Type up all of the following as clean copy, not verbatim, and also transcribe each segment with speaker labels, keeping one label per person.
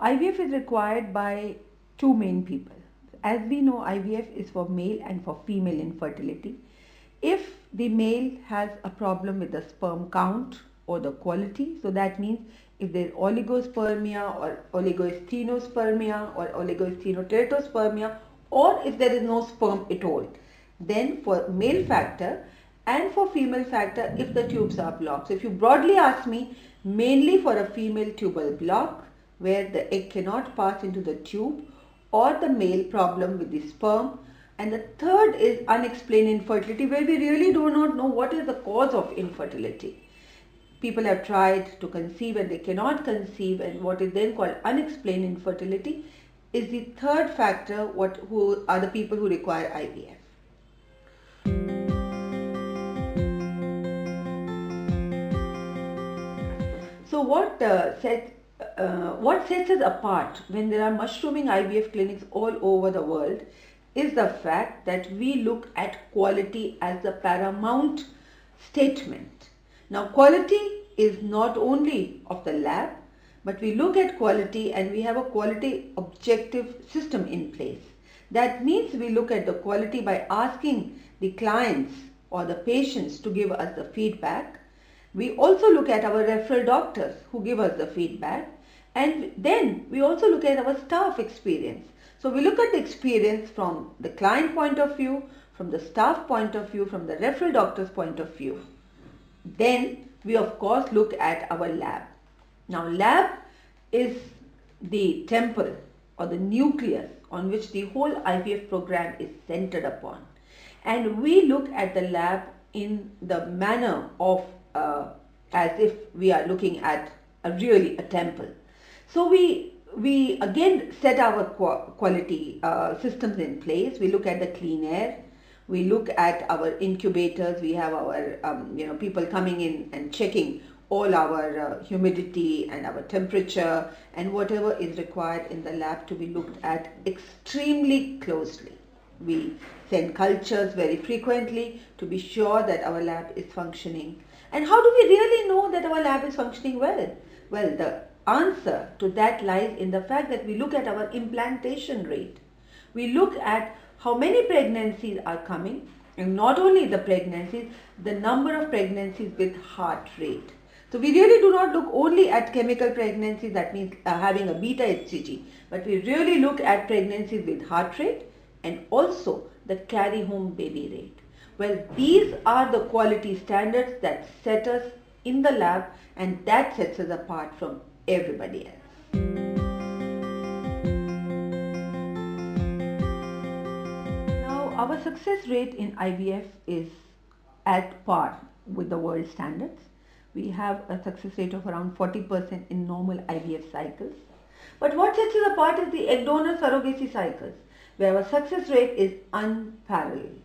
Speaker 1: IVF is required by two main people. As we know, IVF is for male and for female infertility. If the male has a problem with the sperm count or the quality, so that means if there is oligospermia or oligostenospermia or oligosteroteratospermia, or if there is no sperm at all, then for male factor and for female factor if the tubes are blocked. So if you broadly ask me, mainly for a female tubal block where the egg cannot pass into the tube, or the male problem with the sperm, and the third is unexplained infertility, where we really do not know what is the cause of infertility. People have tried to conceive and they cannot conceive, and what is then called unexplained infertility is the third factor, who are the people who require IVF. So what sets us apart when there are mushrooming IVF clinics all over the world is the fact that we look at quality as the paramount statement. Now, quality is not only of the lab, but we look at quality and we have a quality objective system in place. That means we look at the quality by asking the clients or the patients to give us the feedback. We also look at our referral doctors who give us the feedback, and then we also look at our staff experience. So we look at the experience from the client point of view, from the staff point of view, from the referral doctor's point of view. Then we of course look at our lab. Now, lab is the temple or the nucleus on which the whole IVF program is centered upon, and we look at the lab in the manner of as if we are looking at really a temple. So we again set our quality systems in place. We look at the clean air. We look at our incubators. We have our people coming in and checking all our humidity and our temperature and whatever is required in the lab to be looked at extremely closely. We send cultures very frequently to be sure that our lab is functioning. And how do we really know that our lab is functioning well? Well, the answer to that lies in the fact that we look at our implantation rate. We look at how many pregnancies are coming, and not only the pregnancies, the number of pregnancies with heart rate. So we really do not look only at chemical pregnancies, that means having a beta HCG, but we really look at pregnancies with heart rate and also the carry home baby rate. Well, these are the quality standards that set us in the lab, and that sets us apart from everybody else. Now, our success rate in IVF is at par with the world standards. We have a success rate of around 40% in normal IVF cycles. But what sets us apart is the egg donor surrogacy cycles, where our success rate is unparalleled.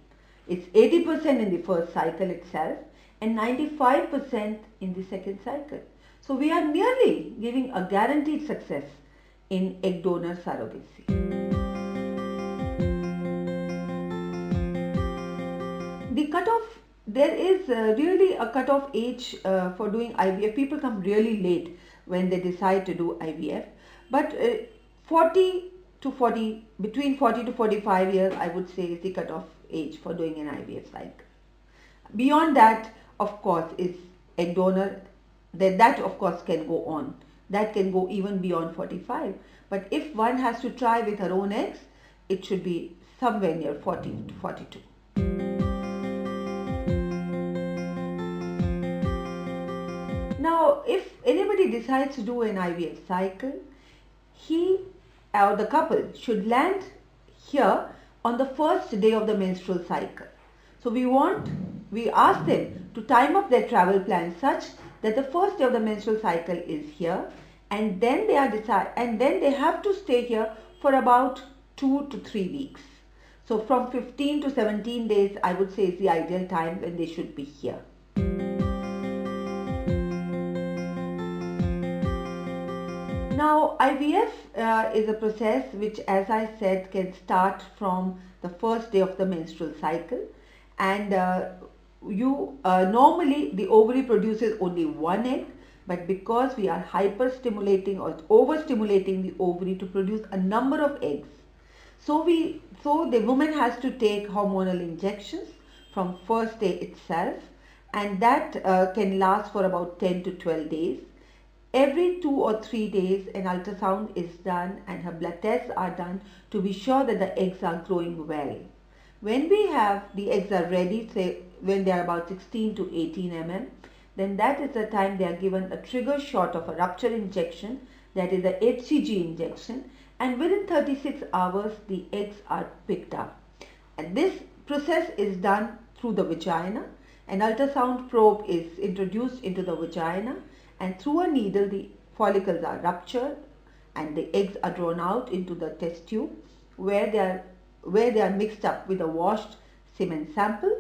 Speaker 1: It's 80% in the first cycle itself and 95% in the second cycle. So we are nearly giving a guaranteed success in egg donor surrogacy. The cutoff, there is really a cutoff age for doing IVF. People come really late when they decide to do IVF, but between 40 to 45 years, I would say, is the cutoff age for doing an IVF cycle. Beyond that, of course, is egg donor. That of course can go on. That can go even beyond 45. But if one has to try with her own eggs, it should be somewhere near 40 to 42. Now, if anybody decides to do an IVF cycle, he or the couple should land here on the first day of the menstrual cycle. So we ask them to time up their travel plan such that the first day of the menstrual cycle is here, and then they have to stay here for about 2 to 3 weeks. So from 15 to 17 days, I would say, is the ideal time when they should be here. Now, IVF is a process which, as I said, can start from the first day of the menstrual cycle, and normally the ovary produces only one egg. but because we are hyperstimulating or overstimulating the ovary to produce a number of eggs. So the woman has to take hormonal injections from first day itself, and that can last for about 10 to 12 days. Every 2 or 3 days an ultrasound is done and her blood tests are done to be sure that the eggs are growing well. When we have the eggs are ready, say when they are about 16 to 18 mm, then that is the time they are given a trigger shot of a rupture injection, that is the HCG injection, and within 36 hours the eggs are picked up. And this process is done through the vagina. An ultrasound probe is introduced into the vagina, and through a needle the follicles are ruptured and the eggs are drawn out into the test tube where they are mixed up with a washed semen sample.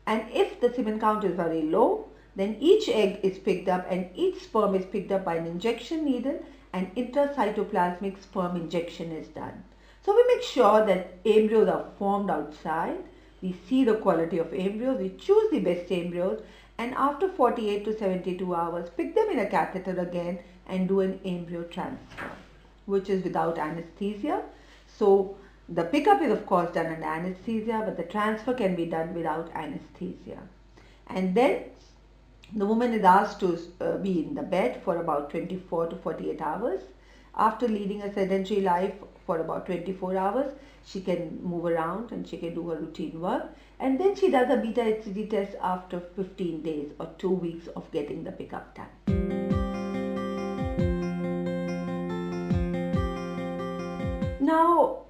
Speaker 1: And if the semen count is very low, then each egg is picked up and each sperm is picked up by an injection needle, and intracytoplasmic sperm injection is done. So we make sure that embryos are formed outside. We see the quality of embryos, we choose the best embryos, and after 48 to 72 hours pick them in a catheter again and do an embryo transfer, which is without anesthesia. So the pickup is of course done under anesthesia, but the transfer can be done without anesthesia. And then the woman is asked to be in the bed for about 24 to 48 hours. After leading a sedentary life for about 24 hours, she can move around and she can do her routine work. And then she does a beta HCG test after 15 days or 2 weeks of getting the pickup done. Now,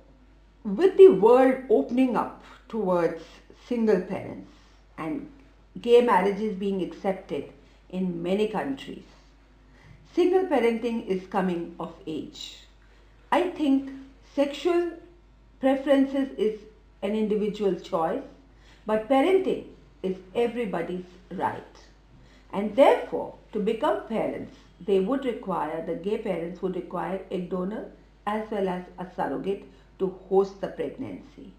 Speaker 1: with the world opening up towards single parents and gay marriages being accepted in many countries, single parenting is coming of age. I think sexual preferences is an individual choice, but parenting is everybody's right. And therefore, to become parents, the gay parents would require egg donor as well as a surrogate to host the pregnancy.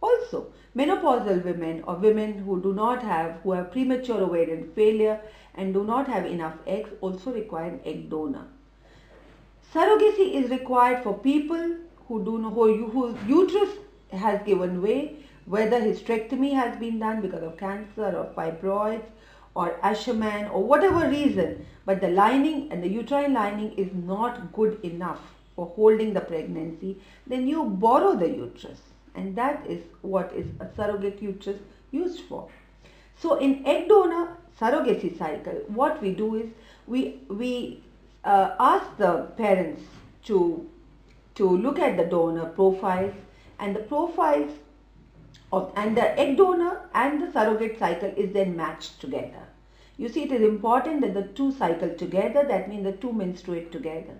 Speaker 1: Also, menopausal women or women who have premature ovarian failure and do not have enough eggs also require an egg donor. Surrogacy is required for people whose uterus has given way, whether hysterectomy has been done because of cancer or fibroids or Asherman or whatever reason, but the lining and the uterine lining is not good enough for holding the pregnancy, then you borrow the uterus, and that is what is a surrogate uterus used for. So in egg donor surrogacy cycle, what we do is we ask the parents to look at the donor profiles, and the profiles and the egg donor and the surrogate cycle is then matched together. You see, it is important that the two cycle together, that means the two menstruate together.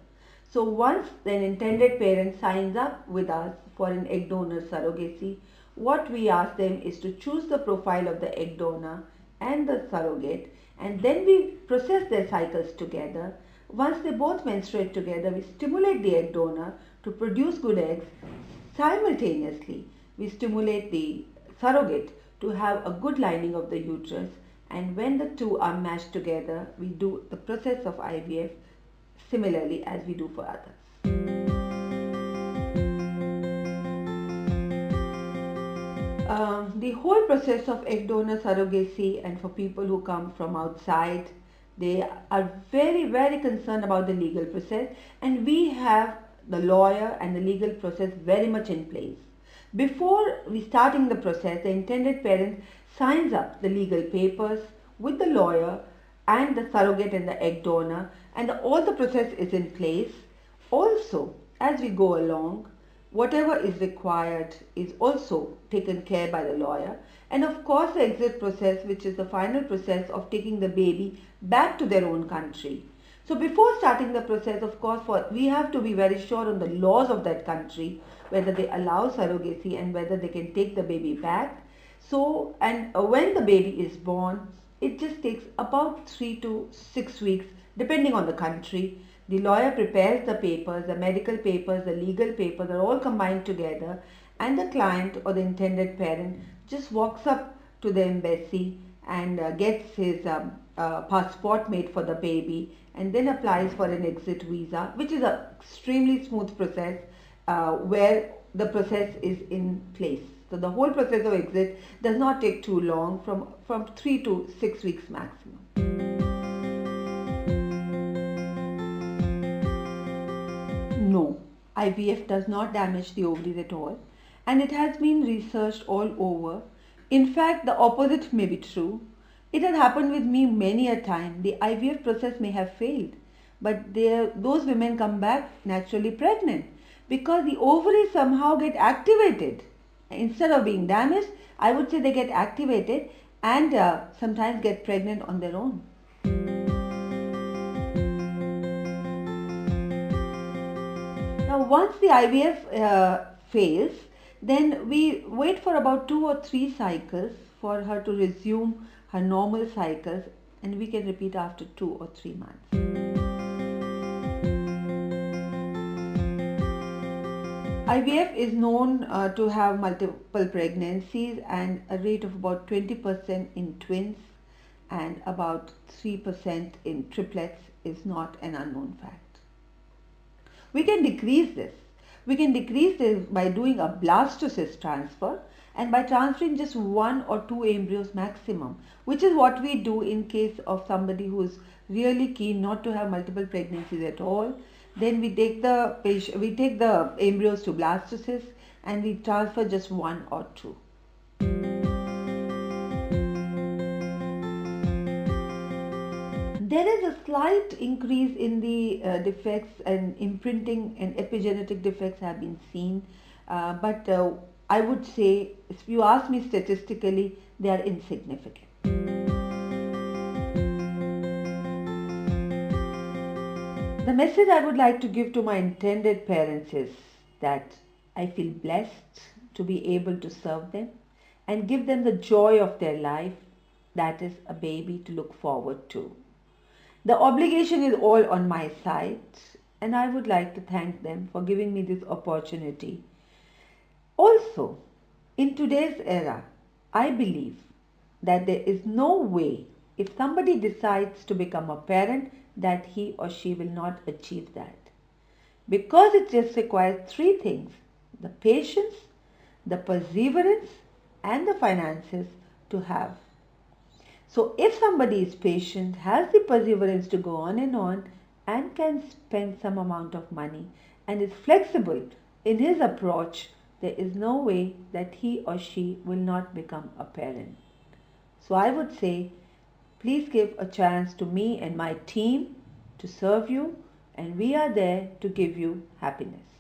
Speaker 1: So once the intended parent signs up with us for an egg donor surrogacy, what we ask them is to choose the profile of the egg donor and the surrogate, and then we process their cycles together. Once they both menstruate together, we stimulate the egg donor to produce good eggs. Simultaneously, we stimulate the surrogate to have a good lining of the uterus, and when the two are matched together, we do the process of IVF similarly as we do for others. The whole process of egg donor surrogacy, and for people who come from outside, they are very, very concerned about the legal process, and we have the lawyer and the legal process very much in place. Before we starting the process, the intended parent signs up the legal papers with the lawyer and the surrogate and the egg donor, and all the process is in place. Also, as we go along, whatever is required is also taken care by the lawyer, and of course the exit process, which is the final process of taking the baby back to their own country. So before starting the process, of course, we have to be very sure on the laws of that country, whether they allow surrogacy and whether they can take the baby back. So, and when the baby is born, it just takes about 3 to 6 weeks depending on the country. The lawyer prepares the papers, the medical papers, the legal papers are all combined together, and the client or the intended parent just walks up to the embassy and gets his passport made for the baby, and then applies for an exit visa, which is a extremely smooth process where the process is in place. So the whole process of exit does not take too long, from 3 to 6 weeks maximum. No, IVF does not damage the ovaries at all, and it has been researched all over. In fact, the opposite may be true. It has happened with me many a time. The IVF process may have failed, but those women come back naturally pregnant because the ovaries somehow get activated. Instead of being damaged, I would say they get activated and sometimes get pregnant on their own. Now, once the IVF fails, then we wait for about 2 or 3 cycles for her to resume her normal cycles, and we can repeat after 2 or 3 months. IVF is known to have multiple pregnancies and a rate of about 20% in twins and about 3% in triplets is not an unknown fact. We can decrease this. We can decrease this by doing a blastocyst transfer and by transferring just 1 or 2 embryos maximum, which is what we do in case of somebody who is really keen not to have multiple pregnancies at all. Then we take the embryos to blastocyst and we transfer just 1 or 2. There is a slight increase in the defects, and imprinting and epigenetic defects have been seen, but I would say, if you ask me statistically, they are insignificant. The message I would like to give to my intended parents is that I feel blessed to be able to serve them and give them the joy of their life, that is a baby to look forward to. The obligation is all on my side, and I would like to thank them for giving me this opportunity. Also, in today's era, I believe that there is no way, if somebody decides to become a parent, that he or she will not achieve that. Because it just requires 3 things: the patience, the perseverance, and the finances to have. So if somebody is patient, has the perseverance to go on, and can spend some amount of money, and is flexible in his approach, there is no way that he or she will not become a parent. So I would say, please give a chance to me and my team to serve you, and we are there to give you happiness.